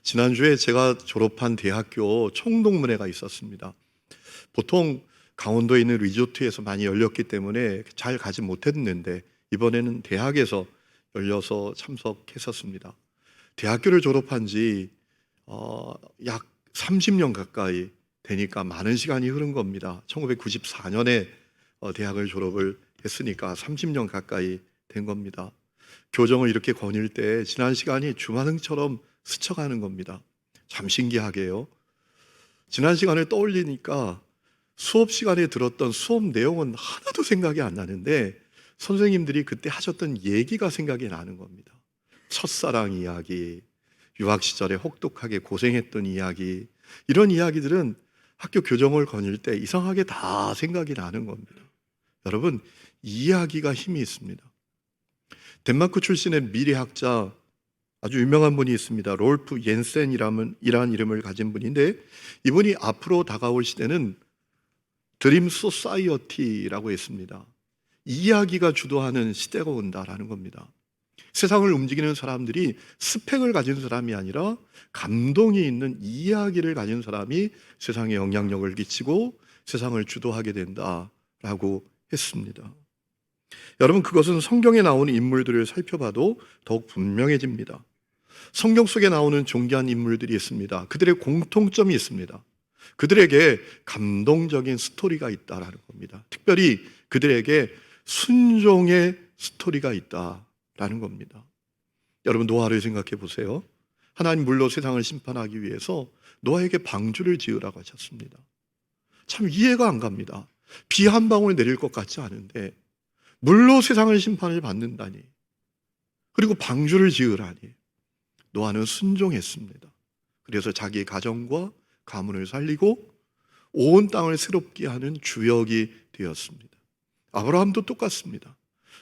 지난주에 제가 졸업한 대학교 총동문회가 있었습니다. 보통 강원도에 있는 리조트에서 많이 열렸기 때문에 잘 가지 못했는데 이번에는 대학에서 열려서 참석했었습니다. 대학교를 졸업한 지 약 30년 가까이 되니까 많은 시간이 흐른 겁니다. 1994년에 대학을 졸업을 했으니까 30년 가까이 된 겁니다. 교정을 이렇게 거닐 때 지난 시간이 주마등처럼 스쳐가는 겁니다. 참 신기하게요. 지난 시간을 떠올리니까 수업 시간에 들었던 수업 내용은 하나도 생각이 안 나는데 선생님들이 그때 하셨던 얘기가 생각이 나는 겁니다. 첫사랑 이야기, 유학 시절에 혹독하게 고생했던 이야기, 이런 이야기들은 학교 교정을 거닐 때 이상하게 다 생각이 나는 겁니다. 여러분, 이야기가 힘이 있습니다. 덴마크 출신의 미래학자 아주 유명한 분이 있습니다. 롤프 옌센이라는 이름을 가진 분인데 이분이 앞으로 다가올 시대는 드림 소사이어티라고 했습니다. 이야기가 주도하는 시대가 온다라는 겁니다. 세상을 움직이는 사람들이 스펙을 가진 사람이 아니라 감동이 있는 이야기를 가진 사람이 세상에 영향력을 끼치고 세상을 주도하게 된다라고 했습니다. 여러분, 그것은 성경에 나오는 인물들을 살펴봐도 더욱 분명해집니다. 성경 속에 나오는 존귀한 인물들이 있습니다. 그들의 공통점이 있습니다. 그들에게 감동적인 스토리가 있다라는 겁니다. 특별히 그들에게 순종의 스토리가 있다라는 겁니다. 여러분, 노아를 생각해 보세요. 하나님 물로 세상을 심판하기 위해서 노아에게 방주를 지으라고 하셨습니다. 참 이해가 안 갑니다. 비 한 방울 내릴 것 같지 않은데 물로 세상을 심판을 받는다니, 그리고 방주를 지으라니. 노아는 순종했습니다. 그래서 자기의 가정과 가문을 살리고 온 땅을 새롭게 하는 주역이 되었습니다. 아브라함도 똑같습니다.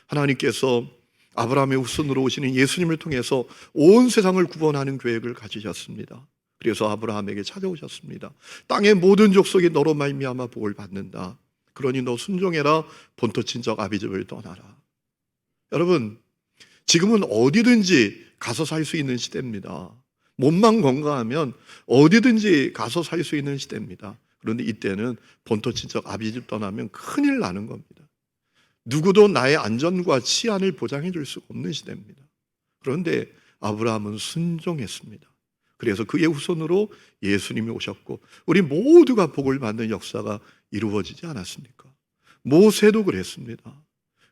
하나님께서 아브라함의 후손으로 오시는 예수님을 통해서 온 세상을 구원하는 계획을 가지셨습니다. 그래서 아브라함에게 찾아오셨습니다. 땅의 모든 족속이 너로 말미암아 복을 받는다. 그러니 너 순종해라. 본토 친척 아비집을 떠나라. 여러분, 지금은 어디든지 가서 살 수 있는 시대입니다. 몸만 건강하면 어디든지 가서 살 수 있는 시대입니다. 그런데 이때는 본토 친척 아비집 떠나면 큰일 나는 겁니다. 누구도 나의 안전과 치안을 보장해 줄 수 없는 시대입니다. 그런데 아브라함은 순종했습니다. 그래서 그의 후손으로 예수님이 오셨고 우리 모두가 복을 받는 역사가 이루어지지 않았습니까? 모세도 그랬습니다.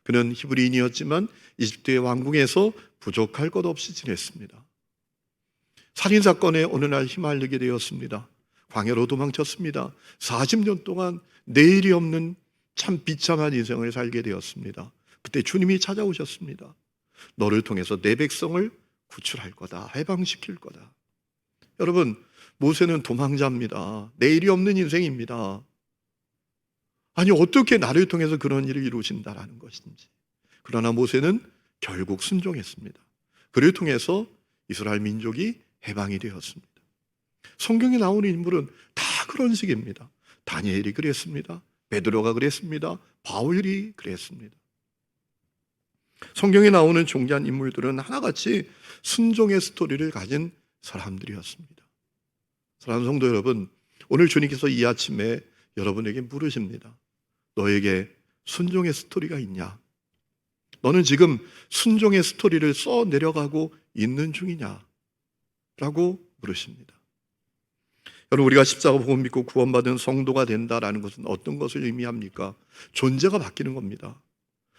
그는 히브리인이었지만 이집트의 왕궁에서 부족할 것 없이 지냈습니다. 살인사건에 어느 날 휘말리게 되었습니다. 광야로 도망쳤습니다. 40년 동안 내일이 없는 참 비참한 인생을 살게 되었습니다. 그때 주님이 찾아오셨습니다. 너를 통해서 내 백성을 구출할 거다. 해방시킬 거다. 여러분, 모세는 도망자입니다. 내일이 없는 인생입니다. 아니, 어떻게 나를 통해서 그런 일을 이루신다라는 것인지. 그러나 모세는 결국 순종했습니다. 그를 통해서 이스라엘 민족이 해방이 되었습니다. 성경에 나오는 인물은 다 그런 식입니다. 다니엘이 그랬습니다. 베드로가 그랬습니다. 바울이 그랬습니다. 성경에 나오는 존귀한 인물들은 하나같이 순종의 스토리를 가진 사람들이었습니다. 사랑하는 성도 여러분, 오늘 주님께서 이 아침에 여러분에게 물으십니다. 너에게 순종의 스토리가 있냐? 너는 지금 순종의 스토리를 써 내려가고 있는 중이냐? 라고 물으십니다. 여러분, 우리가 십자가 복음 믿고 구원받은 성도가 된다라는 것은 어떤 것을 의미합니까? 존재가 바뀌는 겁니다.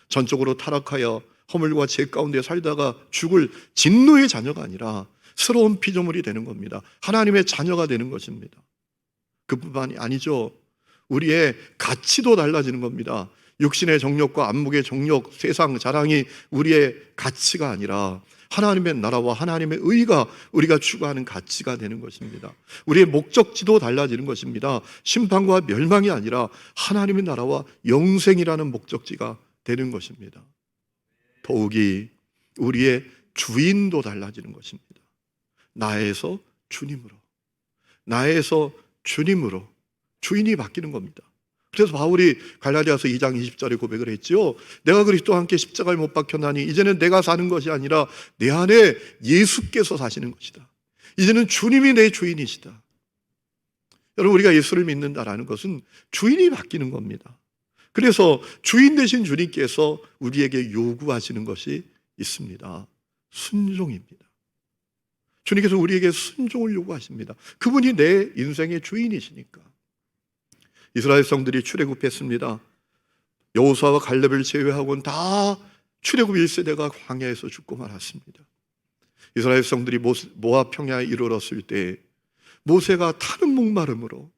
전적으로 타락하여 허물과 죄 가운데 살다가 죽을 진노의 자녀가 아니라 새로운 피조물이 되는 겁니다. 하나님의 자녀가 되는 것입니다. 그뿐만이 아니죠. 우리의 가치도 달라지는 겁니다. 육신의 정욕과 안목의 정욕, 세상 자랑이 우리의 가치가 아니라 하나님의 나라와 하나님의 의가 우리가 추구하는 가치가 되는 것입니다. 우리의 목적지도 달라지는 것입니다. 심판과 멸망이 아니라 하나님의 나라와 영생이라는 목적지가 되는 것입니다. 더욱이 우리의 주인도 달라지는 것입니다. 나에서 주님으로, 나에서 주님으로 주인이 바뀌는 겁니다. 그래서 바울이 갈라디아서 2장 20절에 고백을 했죠. 내가 그리스도와 함께 십자가에 못 박혔나니 이제는 내가 사는 것이 아니라 내 안에 예수께서 사시는 것이다. 이제는 주님이 내 주인이시다. 여러분, 우리가 예수를 믿는다라는 것은 주인이 바뀌는 겁니다. 그래서 주인 되신 주님께서 우리에게 요구하시는 것이 있습니다. 순종입니다. 주님께서 우리에게 순종을 요구하십니다. 그분이 내 인생의 주인이시니까. 이스라엘 성들이 출애굽했습니다. 여호수아와 갈렙을 제외하고는 다 출애굽 1세대가 광야에서 죽고 말았습니다. 이스라엘 성들이 모압 평야에 이르렀을 때 모세가 타는 목마름으로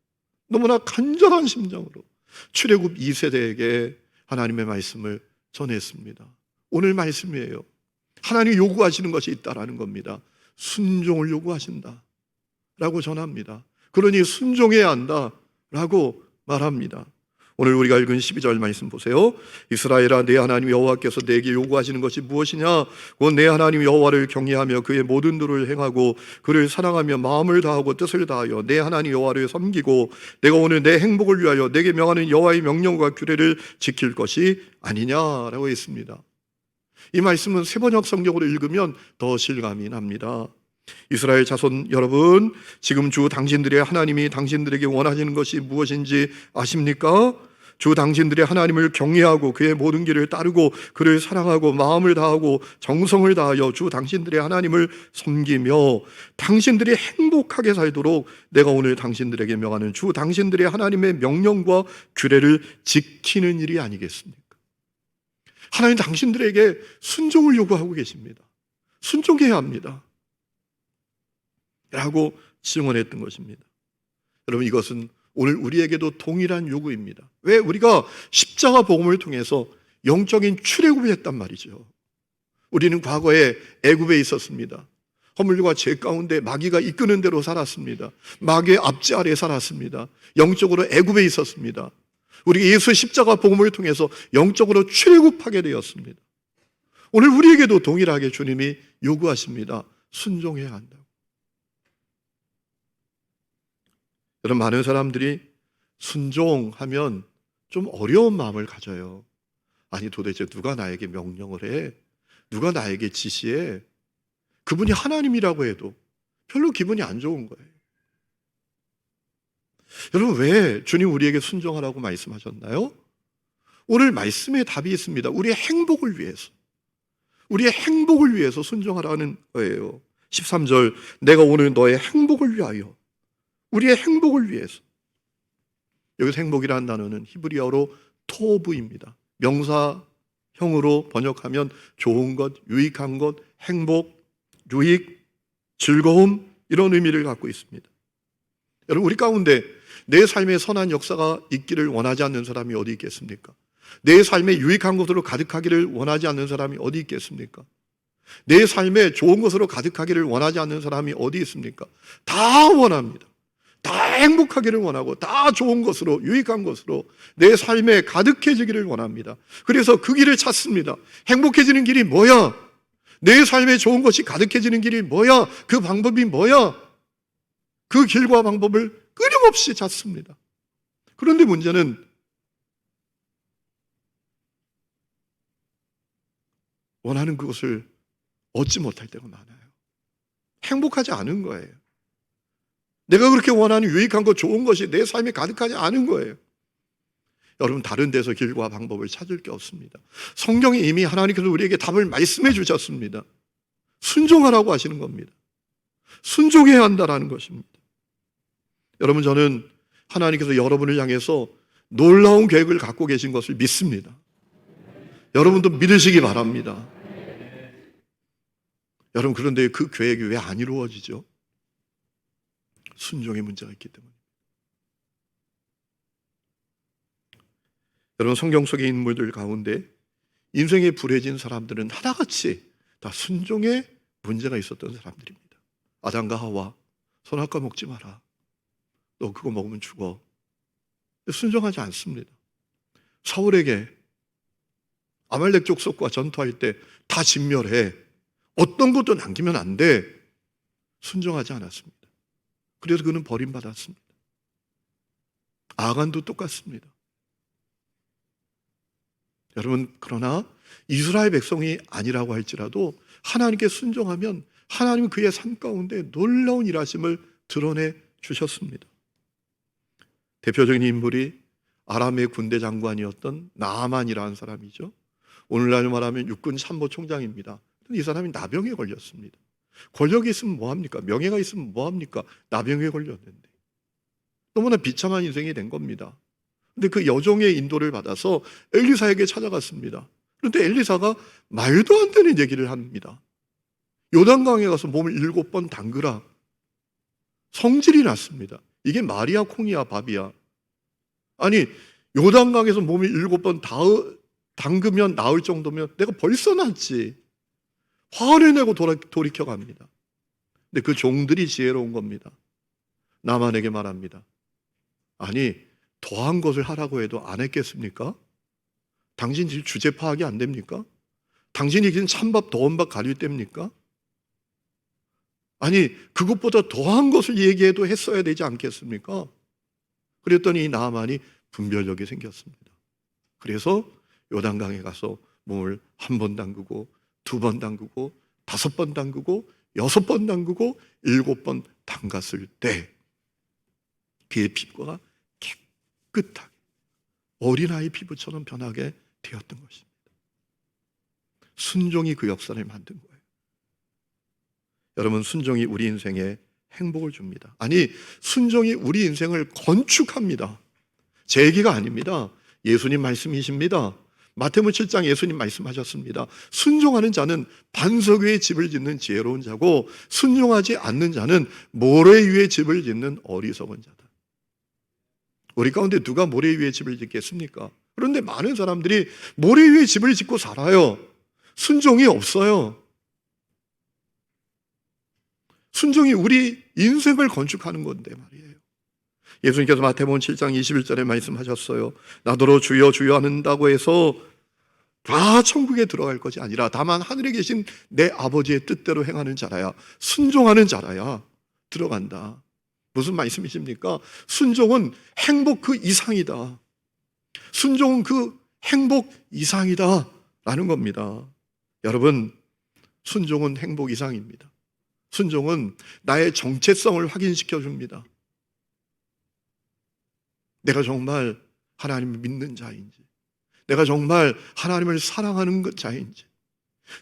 너무나 간절한 심정으로 출애굽 2세대에게 하나님의 말씀을 전했습니다. 오늘 말씀이에요. 하나님이 요구하시는 것이 있다라는 겁니다. 순종을 요구하신다 라고 전합니다. 그러니 순종해야 한다 라고 말합니다. 오늘 우리가 읽은 12절 말씀 보세요. 이스라엘아, 내 하나님 여호와께서 내게 요구하시는 것이 무엇이냐? 곧 내 하나님 여호와를 경외하며 그의 모든 도를 행하고 그를 사랑하며 마음을 다하고 뜻을 다하여 내 하나님 여호와를 섬기고 내가 오늘 내 행복을 위하여 내게 명하는 여호와의 명령과 규례를 지킬 것이 아니냐라고 했습니다. 이 말씀은 세번역 성경으로 읽으면 더 실감이 납니다. 이스라엘 자손 여러분, 지금 주 당신들의 하나님이 당신들에게 원하시는 것이 무엇인지 아십니까? 주 당신들의 하나님을 경외하고 그의 모든 길을 따르고 그를 사랑하고 마음을 다하고 정성을 다하여 주 당신들의 하나님을 섬기며 당신들이 행복하게 살도록 내가 오늘 당신들에게 명하는 주 당신들의 하나님의 명령과 규례를 지키는 일이 아니겠습니까? 하나님 당신들에게 순종을 요구하고 계십니다. 순종해야 합니다 라고 증언했던 것입니다. 여러분, 이것은 오늘 우리에게도 동일한 요구입니다. 왜? 우리가 십자가 복음을 통해서 영적인 출애굽을 했단 말이죠. 우리는 과거에 애굽에 있었습니다. 허물과 죄 가운데 마귀가 이끄는 대로 살았습니다. 마귀의 압제 아래 살았습니다. 영적으로 애굽에 있었습니다. 우리 예수 십자가 복음을 통해서 영적으로 출애굽하게 되었습니다. 오늘 우리에게도 동일하게 주님이 요구하십니다. 순종해야 한다고. 여러분, 많은 사람들이 순종하면 좀 어려운 마음을 가져요. 아니, 도대체 누가 나에게 명령을 해? 누가 나에게 지시해? 그분이 하나님이라고 해도 별로 기분이 안 좋은 거예요. 여러분, 왜 주님 우리에게 순종하라고 말씀하셨나요? 오늘 말씀에 답이 있습니다. 우리의 행복을 위해서, 우리의 행복을 위해서 순종하라는 거예요. 13절, 내가 오늘 너의 행복을 위하여, 우리의 행복을 위해서. 여기서 행복이라는 단어는 히브리어로 토브입니다. 명사형으로 번역하면 좋은 것, 유익한 것, 행복, 유익, 즐거움, 이런 의미를 갖고 있습니다. 여러분, 우리 가운데 내 삶에 선한 역사가 있기를 원하지 않는 사람이 어디 있겠습니까? 내 삶에 유익한 것으로 가득하기를 원하지 않는 사람이 어디 있겠습니까? 내 삶에 좋은 것으로 가득하기를 원하지 않는 사람이 어디 있습니까? 다 원합니다. 다 행복하기를 원하고 다 좋은 것으로, 유익한 것으로 내 삶에 가득해지기를 원합니다. 그래서 그 길을 찾습니다. 행복해지는 길이 뭐야? 내 삶에 좋은 것이 가득해지는 길이 뭐야? 그 방법이 뭐야? 그 길과 방법을 끊임없이 찾습니다. 그런데 문제는 원하는 그것을 얻지 못할 때가 많아요. 행복하지 않은 거예요. 내가 그렇게 원하는 유익한 것, 좋은 것이 내 삶에 가득하지 않은 거예요. 여러분, 다른 데서 길과 방법을 찾을 게 없습니다. 성경에 이미 하나님께서 우리에게 답을 말씀해 주셨습니다. 순종하라고 하시는 겁니다. 순종해야 한다라는 것입니다. 여러분, 저는 하나님께서 여러분을 향해서 놀라운 계획을 갖고 계신 것을 믿습니다. 여러분도 믿으시기 바랍니다. 여러분, 그런데 그 계획이 왜 안 이루어지죠? 순종의 문제가 있기 때문에. 여러분, 성경 속의 인물들 가운데 인생에 불해진 사람들은 하나같이 다 순종에 문제가 있었던 사람들입니다. 아담과 하와, 선악과 먹지 마라. 너 그거 먹으면 죽어. 순종하지 않습니다. 사울에게 아말렉 족속과 전투할 때 다 진멸해. 어떤 것도 남기면 안 돼. 순종하지 않았습니다. 그래서 그는 버림받았습니다. 아간도 똑같습니다. 여러분, 그러나 이스라엘 백성이 아니라고 할지라도 하나님께 순종하면 하나님은 그의 삶 가운데 놀라운 일하심을 드러내 주셨습니다. 대표적인 인물이 아람의 군대 장관이었던 나아만이라는 사람이죠. 오늘날 말하면 육군 참모총장입니다. 이 사람이 나병에 걸렸습니다. 권력이 있으면 뭐합니까? 명예가 있으면 뭐합니까? 나병에 걸렸는데 너무나 비참한 인생이 된 겁니다. 근데 그 여종의 인도를 받아서 엘리사에게 찾아갔습니다. 그런데 엘리사가 말도 안 되는 얘기를 합니다. 요단강에 가서 몸을 7번 담그라. 성질이 났습니다. 이게 말이야 콩이야 밥이야. 아니 요단강에서 몸을 7번 담그면 나을 정도면 내가 벌써 낫지. 화를 내고 돌이켜 갑니다. 근데 그 종들이 지혜로운 겁니다. 나만에게 말합니다. 아니 더한 것을 하라고 해도 안 했겠습니까? 당신 지금 주제 파악이 안 됩니까? 당신이 지금 찬밥 더운 밥 가릴 때입니까? 아니 그것보다 더한 것을 얘기해도 했어야 되지 않겠습니까? 그랬더니 이 나아만이 분별력이 생겼습니다. 그래서 요단강에 가서 몸을 1번 담그고 2번 담그고 5번 담그고 6번 담그고 7번 담갔을 때 그의 피부가 깨끗하게 어린아이 피부처럼 변하게 되었던 것입니다. 순종이 그 역사를 만든 거예요. 여러분, 순종이 우리 인생에 행복을 줍니다. 아니, 순종이 우리 인생을 건축합니다. 제 얘기가 아닙니다. 예수님 말씀이십니다. 마태복음 7장 예수님 말씀하셨습니다. 순종하는 자는 반석 위에 집을 짓는 지혜로운 자고 순종하지 않는 자는 모래 위에 집을 짓는 어리석은 자다. 우리 가운데 누가 모래 위에 집을 짓겠습니까? 그런데 많은 사람들이 모래 위에 집을 짓고 살아요. 순종이 없어요. 순종이 우리 인생을 건축하는 건데 말이에요. 예수님께서 마태복음 7장 21절에 말씀하셨어요. 나더러 주여 주여 한다고 해서 다 천국에 들어갈 것이 아니라 다만 하늘에 계신 내 아버지의 뜻대로 행하는 자라야, 순종하는 자라야 들어간다. 무슨 말씀이십니까? 순종은 행복 그 이상이다. 순종은 그 행복 이상이다 라는 겁니다. 여러분, 순종은 행복 이상입니다. 순종은 나의 정체성을 확인시켜 줍니다. 내가 정말 하나님을 믿는 자인지, 내가 정말 하나님을 사랑하는 자인지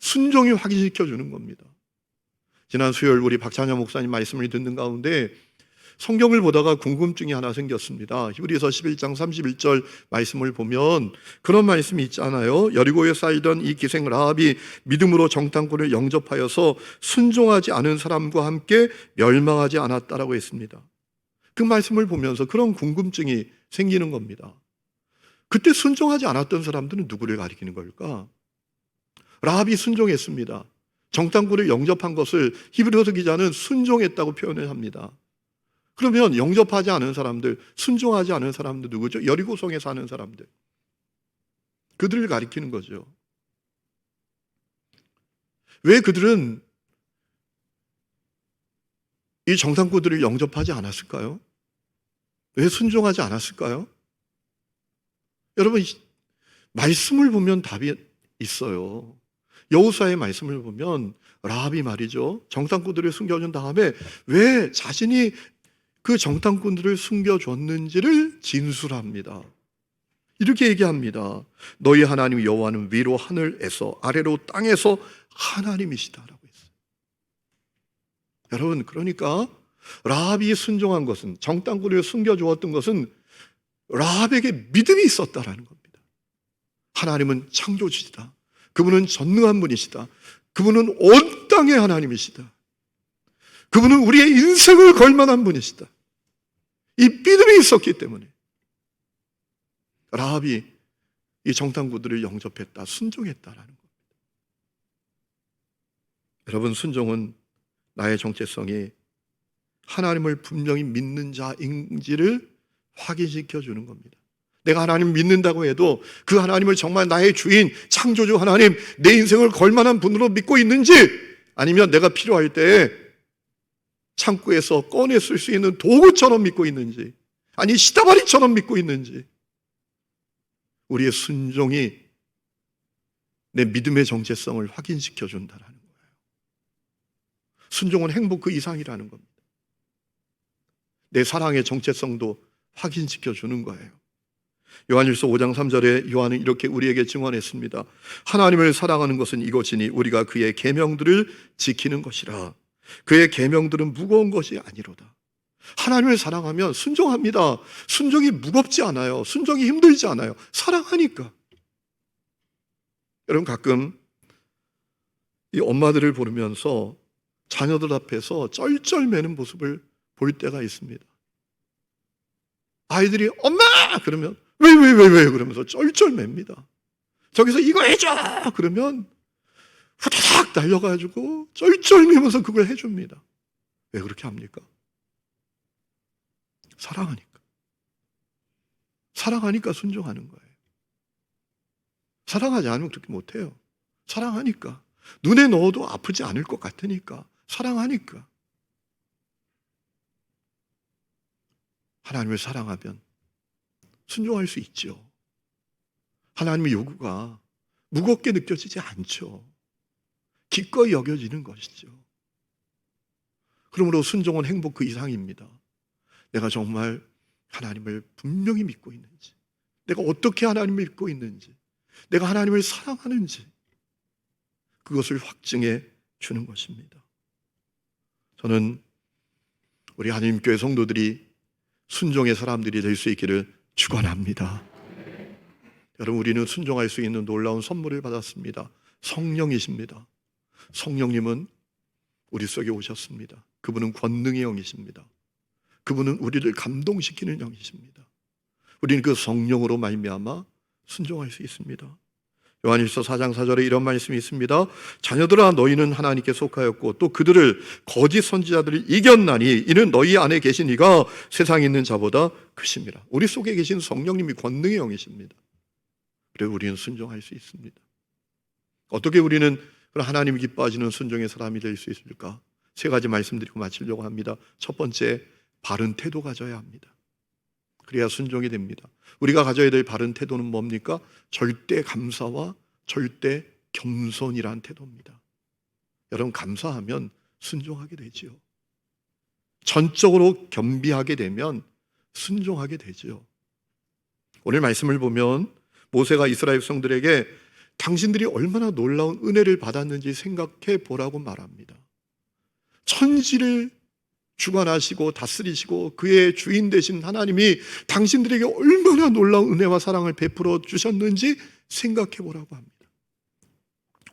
순종이 확인시켜 주는 겁니다. 지난 수요일 우리 박찬현 목사님 말씀을 듣는 가운데 성경을 보다가 궁금증이 하나 생겼습니다. 히브리서 11장 31절 말씀을 보면 그런 말씀이 있잖아요. 여리고에 쌓이던 이 기생 라합이 믿음으로 정탐꾼을 영접하여서 순종하지 않은 사람과 함께 멸망하지 않았다라고 했습니다. 그 말씀을 보면서 그런 궁금증이 생기는 겁니다. 그때 순종하지 않았던 사람들은 누구를 가리키는 걸까? 라합이 순종했습니다. 정탐꾼을 영접한 것을 히브리서 기자는 순종했다고 표현을 합니다. 그러면 영접하지 않은 사람들, 순종하지 않은 사람들 누구죠? 여리고성에 사는 사람들. 그들을 가리키는 거죠. 왜 그들은 이 정탐꾼들을 영접하지 않았을까요? 왜 순종하지 않았을까요? 여러분, 말씀을 보면 답이 있어요. 여호수아의 말씀을 보면 라합이 말이죠. 정탐꾼들을 숨겨준 다음에 왜 자신이 그 정탐꾼들을 숨겨줬는지를 진술합니다. 이렇게 얘기합니다. 너희 하나님 여호와는 위로 하늘에서 아래로 땅에서 하나님이시다라고 했어요. 여러분, 그러니까 라합이 순종한 것은, 정탐꾼을 숨겨주었던 것은 라합에게 믿음이 있었다라는 겁니다. 하나님은 창조주시다. 그분은 전능한 분이시다. 그분은 온 땅의 하나님이시다. 그분은 우리의 인생을 걸만한 분이시다. 이 믿음이 있었기 때문에 라합이 이 정탐꾼들을 영접했다, 순종했다라는 겁니다. 여러분, 순종은 나의 정체성이 하나님을 분명히 믿는 자인지를 확인시켜 주는 겁니다. 내가 하나님 믿는다고 해도 그 하나님을 정말 나의 주인, 창조주 하나님, 내 인생을 걸만한 분으로 믿고 있는지, 아니면 내가 필요할 때 창고에서 꺼내 쓸 수 있는 도구처럼 믿고 있는지, 아니 시다바리처럼 믿고 있는지, 우리의 순종이 내 믿음의 정체성을 확인시켜 준다는 거예요. 순종은 행복 그 이상이라는 겁니다. 내 사랑의 정체성도 확인시켜 주는 거예요. 요한일서 5장 3절에 요한은 이렇게 우리에게 증언했습니다. 하나님을 사랑하는 것은 이것이니 우리가 그의 계명들을 지키는 것이라. 그의 계명들은 무거운 것이 아니로다. 하나님을 사랑하면 순종합니다. 순종이 무겁지 않아요. 순종이 힘들지 않아요. 사랑하니까. 여러분, 가끔 이 엄마들을 보면서 자녀들 앞에서 쩔쩔매는 모습을 볼 때가 있습니다. 아이들이 엄마! 그러면 왜 그러면서 쩔쩔맵니다. 저기서 이거 해줘! 그러면 후다닥 달려가지고 쩔쩔매면서 그걸 해줍니다. 왜 그렇게 합니까? 사랑하니까. 사랑하니까 순종하는 거예요. 사랑하지 않으면 그렇게 못해요. 사랑하니까. 눈에 넣어도 아프지 않을 것 같으니까. 사랑하니까. 하나님을 사랑하면 순종할 수 있죠. 하나님의 요구가 무겁게 느껴지지 않죠. 기꺼이 여겨지는 것이죠. 그러므로 순종은 행복 그 이상입니다. 내가 정말 하나님을 분명히 믿고 있는지, 내가 어떻게 하나님을 믿고 있는지, 내가 하나님을 사랑하는지, 그것을 확증해 주는 것입니다. 저는 우리 하나님교회 성도들이 순종의 사람들이 될 수 있기를 축원합니다. 여러분, 우리는 순종할 수 있는 놀라운 선물을 받았습니다. 성령이십니다. 성령님은 우리 속에 오셨습니다. 그분은 권능의 영이십니다. 그분은 우리를 감동시키는 영이십니다. 우리는 그 성령으로 말미암아 순종할 수 있습니다. 요한일서 4장 4절에 이런 말씀이 있습니다. 자녀들아, 너희는 하나님께 속하였고 또 그들을 거짓 선지자들을 이겼나니 이는 너희 안에 계신 이가 세상에 있는 자보다 크심이라. 우리 속에 계신 성령님이 권능의 영이십니다. 그래서 우리는 순종할 수 있습니다. 어떻게 우리는 하나님 기뻐하시는 순종의 사람이 될 수 있을까? 세 가지 말씀드리고 마치려고 합니다. 첫 번째, 바른 태도 가져야 합니다. 그래야 순종이 됩니다. 우리가 가져야 될 바른 태도는 뭡니까? 절대 감사와 절대 겸손이란 태도입니다. 여러분, 감사하면 순종하게 되지요. 전적으로 겸비하게 되면 순종하게 되지요. 오늘 말씀을 보면 모세가 이스라엘 백성들에게 당신들이 얼마나 놀라운 은혜를 받았는지 생각해 보라고 말합니다. 천지를 주관하시고 다스리시고 그의 주인 되신 하나님이 당신들에게 얼마나 놀라운 은혜와 사랑을 베풀어 주셨는지 생각해 보라고 합니다.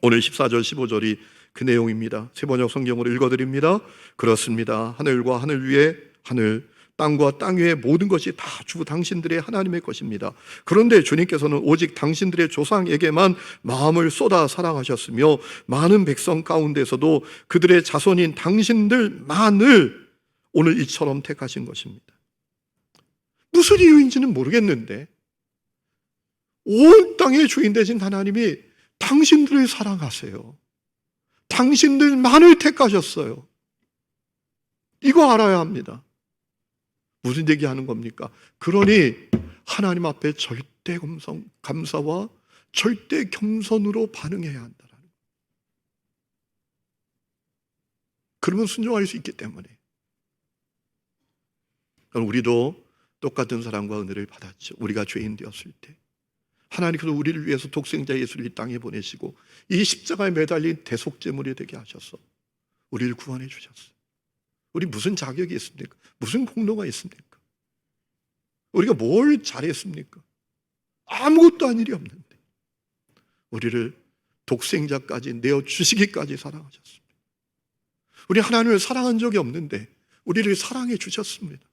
오늘 14절 15절이 그 내용입니다. 세번역 성경으로 읽어드립니다. 그렇습니다. 하늘과 하늘 위에 하늘, 땅과 땅 위에 모든 것이 다 주 당신들의 하나님의 것입니다. 그런데 주님께서는 오직 당신들의 조상에게만 마음을 쏟아 사랑하셨으며 많은 백성 가운데서도 그들의 자손인 당신들만을 오늘 이처럼 택하신 것입니다. 무슨 이유인지는 모르겠는데 온 땅의 주인 되신 하나님이 당신들을 사랑하세요. 당신들만을 택하셨어요. 이거 알아야 합니다. 무슨 얘기하는 겁니까? 그러니 하나님 앞에 절대 감사와 절대 겸손으로 반응해야 한다는 거예요. 그러면 순종할 수 있기 때문에. 그럼 우리도 똑같은 사랑과 은혜를 받았죠. 우리가 죄인 되었을 때 하나님께서 우리를 위해서 독생자 예수를 이 땅에 보내시고 이 십자가에 매달린 대속제물이 되게 하셔서 우리를 구원해 주셨어요. 우리 무슨 자격이 있습니까? 무슨 공로가 있습니까? 우리가 뭘 잘했습니까? 아무것도 한 일이 없는데 우리를 독생자까지 내어주시기까지 사랑하셨습니다. 우리 하나님을 사랑한 적이 없는데 우리를 사랑해 주셨습니다.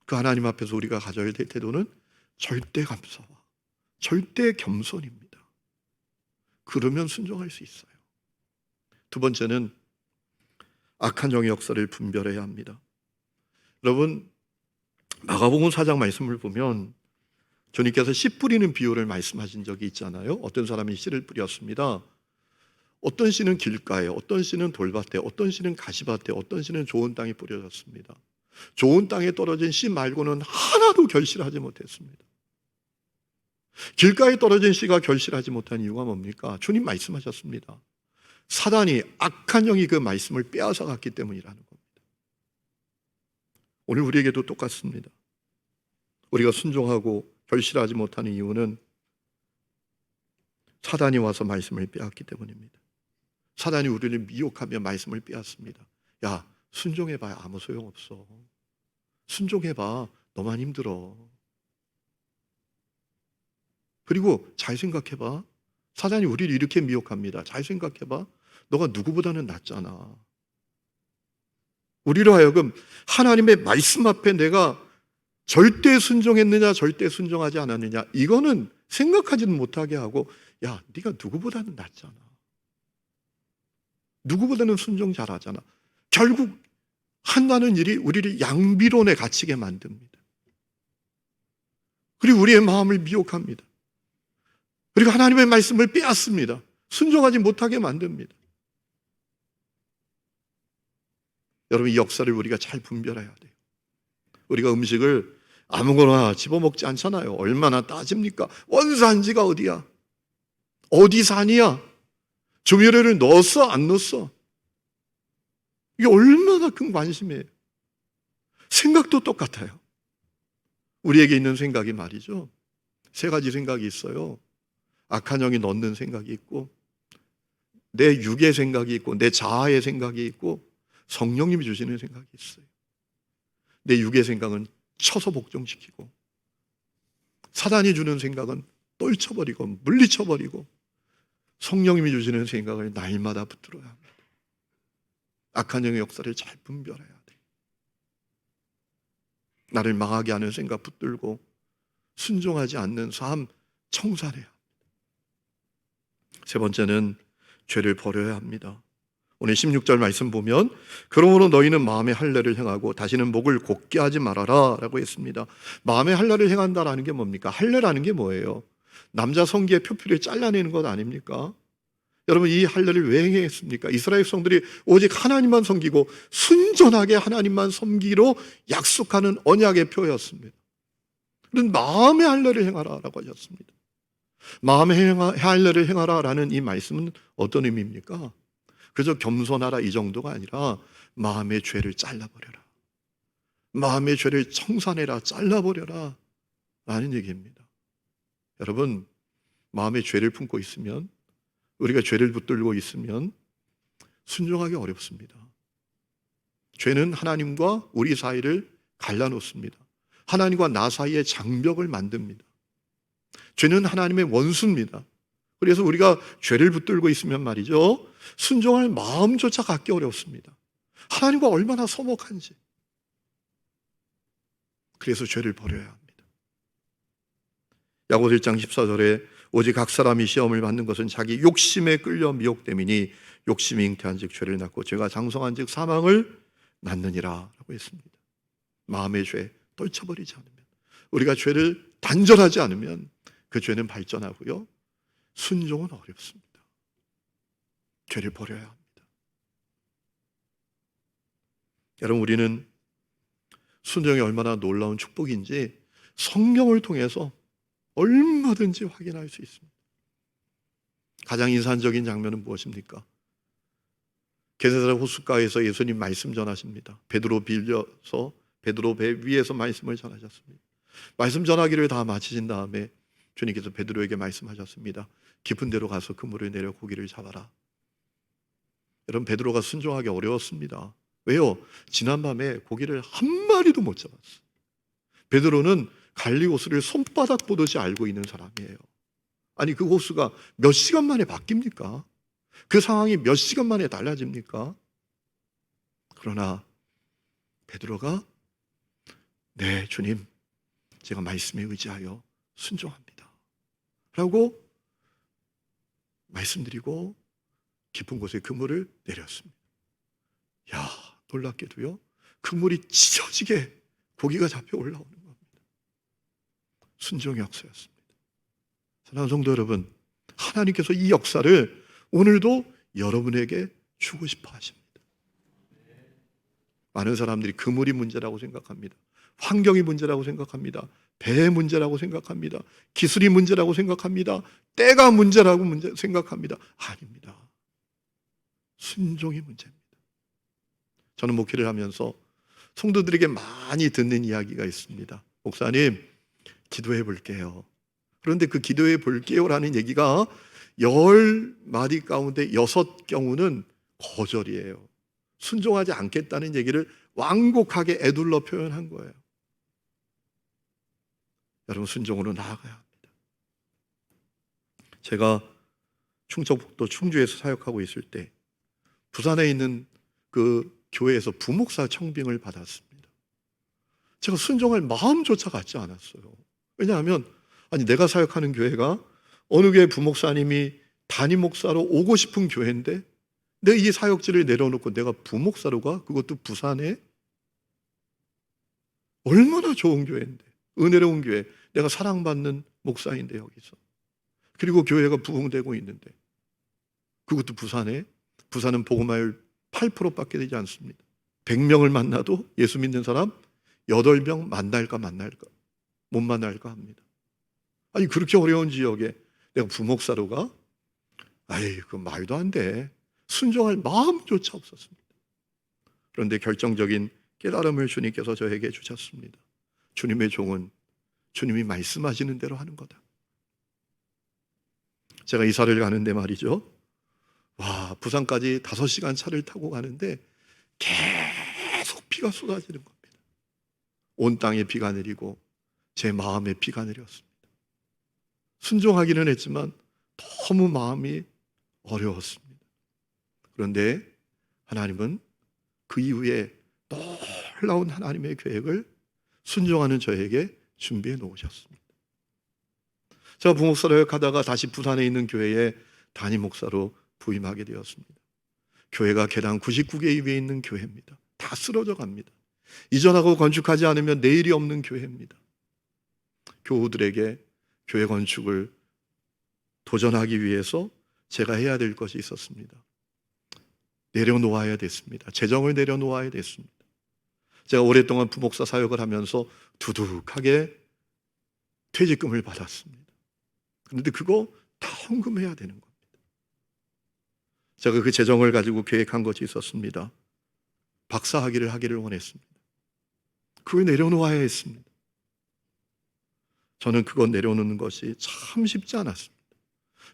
그 하나님 앞에서 우리가 가져야 될 태도는 절대 감사와 절대 겸손입니다. 그러면 순종할 수 있어요. 두 번째는 악한 영의 역사를 분별해야 합니다. 여러분, 마가복음 4장 말씀을 보면 주님께서 씨 뿌리는 비유를 말씀하신 적이 있잖아요. 어떤 사람이 씨를 뿌렸습니다. 어떤 씨는 길가에, 어떤 씨는 돌밭에, 어떤 씨는 가시밭에, 어떤 씨는 좋은 땅에 뿌려졌습니다. 좋은 땅에 떨어진 씨 말고는 하나도 결실하지 못했습니다. 길가에 떨어진 씨가 결실하지 못한 이유가 뭡니까? 주님 말씀하셨습니다. 사단이, 악한 영이 그 말씀을 빼앗아 갔기 때문이라는 겁니다. 오늘 우리에게도 똑같습니다. 우리가 순종하고 결실하지 못하는 이유는 사단이 와서 말씀을 빼앗기 때문입니다. 사단이 우리를 미혹하며 말씀을 빼앗습니다. 야, 순종해봐야 아무 소용없어. 순종해봐, 너만 힘들어. 그리고 잘 생각해봐. 사단이 우리를 이렇게 미혹합니다. 잘 생각해봐. 너가 누구보다는 낫잖아. 우리로 하여금 하나님의 말씀 앞에 내가 절대 순종했느냐 절대 순종하지 않았느냐, 이거는 생각하지는 못하게 하고, 야, 네가 누구보다는 낫잖아. 누구보다는 순종 잘하잖아. 결국 한다는 일이 우리를 양비론에 갇히게 만듭니다. 그리고 우리의 마음을 미혹합니다. 그리고 하나님의 말씀을 빼앗습니다. 순종하지 못하게 만듭니다. 여러분, 이 역사를 우리가 잘 분별해야 돼요. 우리가 음식을 아무거나 집어먹지 않잖아요. 얼마나 따집니까? 원산지가 어디야? 어디 산이야? 조미료를 넣었어? 안 넣었어? 이게 얼마나 큰 관심이에요. 생각도 똑같아요. 우리에게 있는 생각이 말이죠, 세 가지 생각이 있어요. 악한 영이 넣는 생각이 있고, 내 육의 생각이 있고, 내 자아의 생각이 있고, 성령님이 주시는 생각이 있어요. 내 육의 생각은 쳐서 복종시키고, 사단이 주는 생각은 떨쳐버리고 물리쳐버리고, 성령님이 주시는 생각을 날마다 붙들어야 합니다. 악한 영의 역사를 잘 분별해야 돼요. 나를 망하게 하는 생각 붙들고 순종하지 않는 삶 청산해야 합니다. 세 번째는 죄를 버려야 합니다. 오늘 16절 말씀 보면, 그러므로 너희는 마음의 할례를 행하고 다시는 목을 곧게 하지 말아라 라고 했습니다. 마음의 할례를 행한다라는 게 뭡니까? 할례라는 게 뭐예요? 남자 성기의 표피를 잘라내는 것 아닙니까? 여러분, 이 할례를 왜 행했습니까? 이스라엘 백성들이 오직 하나님만 섬기고 순전하게 하나님만 섬기로 약속하는 언약의 표였습니다. 그런 마음의 할례를 행하라라고 하셨습니다. 마음의 할례를 행하라라는 이 말씀은 어떤 의미입니까? 그저 겸손하라 이 정도가 아니라 마음의 죄를 잘라버려라, 마음의 죄를 청산해라, 잘라버려라 라는 얘기입니다. 여러분, 마음의 죄를 품고 있으면, 우리가 죄를 붙들고 있으면 순종하기 어렵습니다. 죄는 하나님과 우리 사이를 갈라놓습니다. 하나님과 나 사이에 장벽을 만듭니다. 죄는 하나님의 원수입니다. 그래서 우리가 죄를 붙들고 있으면 말이죠, 순종할 마음조차 갖기 어렵습니다. 하나님과 얼마나 서먹한지. 그래서 죄를 버려야 합니다. 야고보 1장 14절에 오직 각 사람이 시험을 받는 것은 자기 욕심에 끌려 미혹됨이니 욕심이 잉태한즉 죄를 낳고 죄가 장성한즉 사망을 낳느니라 라고 했습니다. 마음의 죄 떨쳐버리지 않으면, 우리가 죄를 단절하지 않으면 그 죄는 발전하고요, 순종은 어렵습니다. 죄를 버려야 합니다. 여러분, 우리는 순종이 얼마나 놀라운 축복인지 성경을 통해서 얼마든지 확인할 수 있습니다. 가장 인상적인 장면은 무엇입니까? 게네사렛 호숫가에서 예수님 말씀 전하십니다. 베드로 빌려서 베드로 배 위에서 말씀을 전하셨습니다. 말씀 전하기를 다 마치신 다음에 주님께서 베드로에게 말씀하셨습니다. 깊은 데로 가서 그물을 내려 고기를 잡아라. 여러분, 베드로가 순종하기 어려웠습니다. 왜요? 지난밤에 고기를 한 마리도 못 잡았어요. 베드로는 갈리 호수를 손바닥 보듯이 알고 있는 사람이에요. 아니, 그 호수가 몇 시간 만에 바뀝니까? 그 상황이 몇 시간 만에 달라집니까? 그러나 베드로가, 네 주님, 제가 말씀에 의지하여 순종합니다 라고 말씀드리고 깊은 곳에 그물을 내렸습니다. 야, 놀랍게도요, 그물이 찢어지게 고기가 잡혀 올라오는 겁니다. 순종의 역사였습니다. 사랑하는 성도 여러분, 하나님께서 이 역사를 오늘도 여러분에게 주고 싶어 하십니다. 많은 사람들이 그물이 문제라고 생각합니다. 환경이 문제라고 생각합니다. 배의 문제라고 생각합니다. 기술이 문제라고 생각합니다. 때가 문제라고 생각합니다. 아닙니다. 순종이 문제입니다. 저는 목회를 하면서 성도들에게 많이 듣는 이야기가 있습니다. 목사님, 기도해 볼게요. 그런데 그 기도해 볼게요라는 얘기가 10마디 가운데 6경우는 거절이에요. 순종하지 않겠다는 얘기를 완곡하게 에둘러 표현한 거예요. 여러분, 순종으로 나아가야 합니다. 제가 충청북도 충주에서 사역하고 있을 때 부산에 있는 그 교회에서 부목사 청빙을 받았습니다. 제가 순종할 마음조차 갖지 않았어요. 왜냐하면 내가 사역하는 교회가 어느 교회 부목사님이 담임 목사로 오고 싶은 교회인데 내 이 사역지를 내려놓고 내가 부목사로 가? 그것도 부산에? 얼마나 좋은 교회인데, 은혜로운 교회, 내가 사랑받는 목사인데 여기서, 그리고 교회가 부흥되고 있는데 그것도 부산에? 부산은 복음화율 8%밖에 되지 않습니다. 100명을 만나도 예수 믿는 사람 8명 만날까 못 만날까 합니다. 그렇게 어려운 지역에 내가 부목사로 가? 그 말도 안 돼. 순종할 마음조차 없었습니다. 그런데 결정적인 깨달음을 주님께서 저에게 주셨습니다. 주님의 종은 주님이 말씀하시는 대로 하는 거다. 제가 이사를 가는데 말이죠, 부산까지 5시간 차를 타고 가는데 계속 비가 쏟아지는 겁니다. 온 땅에 비가 내리고 제 마음에 비가 내렸습니다. 순종하기는 했지만 너무 마음이 어려웠습니다. 그런데 하나님은 그 이후에 놀라운 하나님의 계획을 순종하는 저에게 준비해 놓으셨습니다. 제가 부목사로 가다가 다시 부산에 있는 교회에 담임 목사로 부임하게 되었습니다. 교회가 계단 99개 위에 있는 교회입니다. 다 쓰러져 갑니다. 이전하고 건축하지 않으면 내일이 없는 교회입니다. 교우들에게 교회 건축을 도전하기 위해서 제가 해야 될 것이 있었습니다. 내려놓아야 됐습니다. 재정을 내려놓아야 됐습니다. 제가 오랫동안 부목사 사역을 하면서 두둑하게 퇴직금을 받았습니다. 그런데 그거 다 헌금해야 되는 겁니다. 제가 그 재정을 가지고 계획한 것이 있었습니다. 박사학위를 하기를 원했습니다. 그걸 내려놓아야 했습니다. 저는 그거 내려놓는 것이 참 쉽지 않았습니다.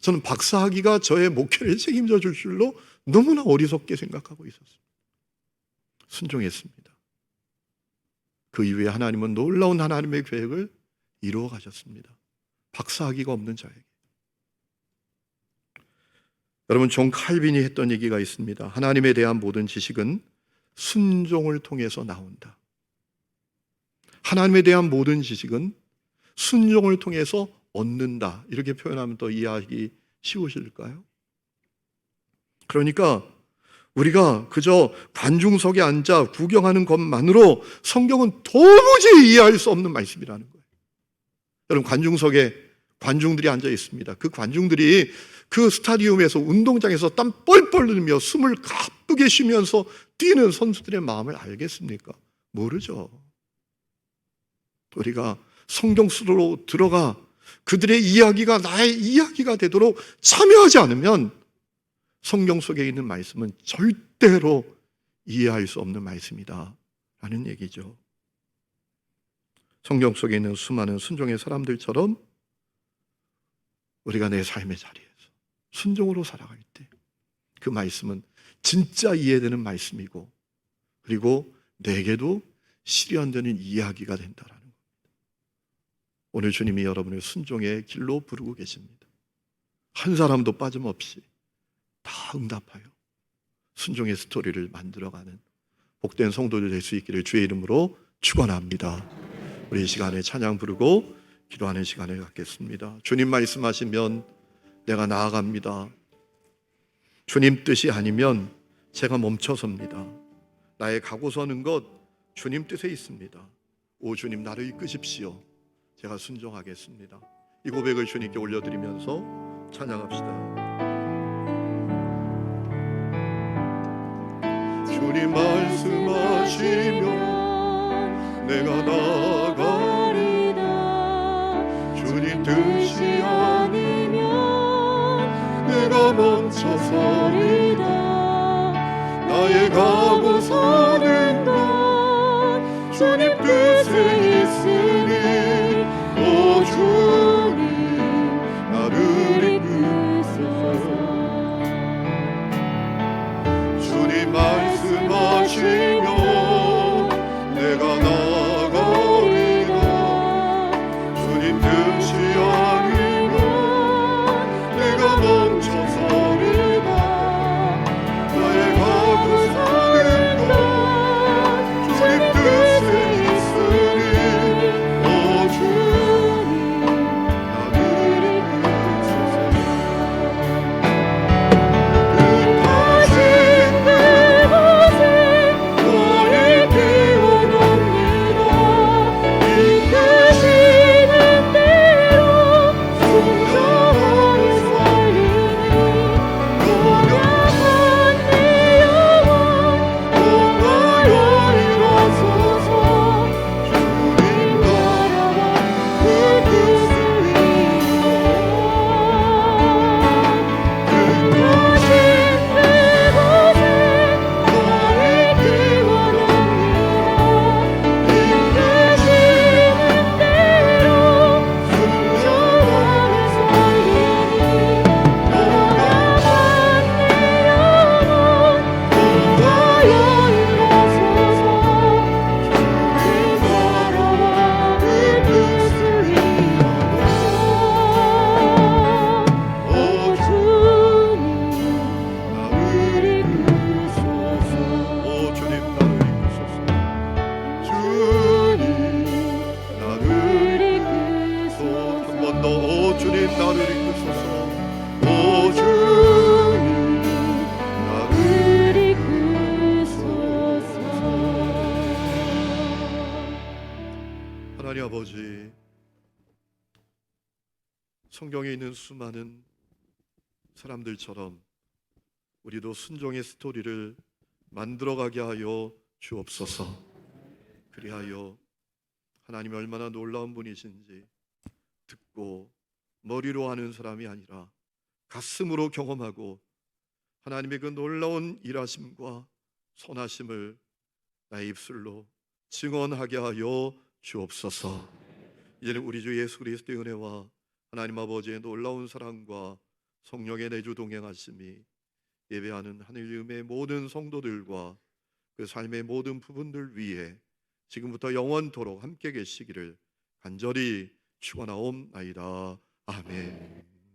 저는 박사학위가 저의 목회를 책임져 줄 줄로 너무나 어리석게 생각하고 있었습니다. 순종했습니다. 그 이후에 하나님은 놀라운 하나님의 계획을 이루어 가셨습니다. 박사학위가 없는 자에게. 여러분, 존 칼빈이 했던 얘기가 있습니다. 하나님에 대한 모든 지식은 순종을 통해서 나온다. 하나님에 대한 모든 지식은 순종을 통해서 얻는다. 이렇게 표현하면 더 이해하기 쉬우실까요? 그러니까 우리가 그저 관중석에 앉아 구경하는 것만으로 성경은 도무지 이해할 수 없는 말씀이라는 거예요. 여러분, 관중석에 관중들이 앉아 있습니다. 그 관중들이 그 스타디움에서, 운동장에서 땀 뻘뻘 흘리며 숨을 가쁘게 쉬면서 뛰는 선수들의 마음을 알겠습니까? 모르죠. 우리가 성경 속으로 들어가 그들의 이야기가 나의 이야기가 되도록 참여하지 않으면 성경 속에 있는 말씀은 절대로 이해할 수 없는 말씀이다 라는 얘기죠. 성경 속에 있는 수많은 순종의 사람들처럼 우리가 내 삶의 자리에서 순종으로 살아갈 때 그 말씀은 진짜 이해되는 말씀이고, 그리고 내게도 실현되는 이야기가 된다라는 겁니다. 오늘 주님이 여러분을 순종의 길로 부르고 계십니다. 한 사람도 빠짐없이 다 응답하여 순종의 스토리를 만들어가는 복된 성도들 될 수 있기를 주의 이름으로 축원합니다. 우리 이 시간에 찬양 부르고 기도하는 시간을 갖겠습니다. 주님 말씀하시면 내가 나아갑니다. 주님 뜻이 아니면 제가 멈춰섭니다. 나의 가고 서는 것 주님 뜻에 있습니다. 오 주님, 나를 이끄십시오. 제가 순종하겠습니다. 이 고백을 주님께 올려드리면서 찬양합시다. 주님 말씀하시면 내가 나가리라. 주님 뜻이 아니면 내가 멈춰서리라. 나의 가고 사는 것 주님 뜻에 있으니 오 주님 나를 이끄소서. 주님 말씀하시면 내가 나가리라. 주님 뜻이 아니면 내가 멈춰서리라. 나의 가고 사는 것 주님 뜻에 있으니 오 주님 나를 이끄소서. 뜻하신 그곳에 너희 기원합니다. 이끄시는 대로 순종하며 살리니 노력한 내 영혼 온가여 일어서서 주님 나라와 그 뜻을 이루어 뜻하신 그곳에 너희 기원합니다. 이끄시는 대로 순종하며 살리니 노력한 내 영혼 온가여 일어서서 주님 나라와 그 뜻을 이루어 오 주님 나를 이끄소서. 오 주님 나를 이끄소서. 주님 나를 이끄소서. 한 번 더 오 주님 나를 이끄소서. 오 주님 나를 이끄소서. 하나님 아버지, 성경에 있는 수많은 사람들처럼 우리도 순종의 스토리를 만들어가게 하여 주옵소서. 그리하여 하나님이 얼마나 놀라운 분이신지 듣고 머리로 아는 사람이 아니라 가슴으로 경험하고 하나님의 그 놀라운 일하심과 선하심을 나의 입술로 증언하게 하여 주옵소서. 이제는 우리 주 예수 그리스도의 은혜와 하나님 아버지의 놀라운 사랑과 성령의 내주 동행하심이 예배하는 하늘님의 모든 성도들과 그 삶의 모든 부분들 위에 지금부터 영원토록 함께 계시기를 간절히 축원하옵나이다. 아멘.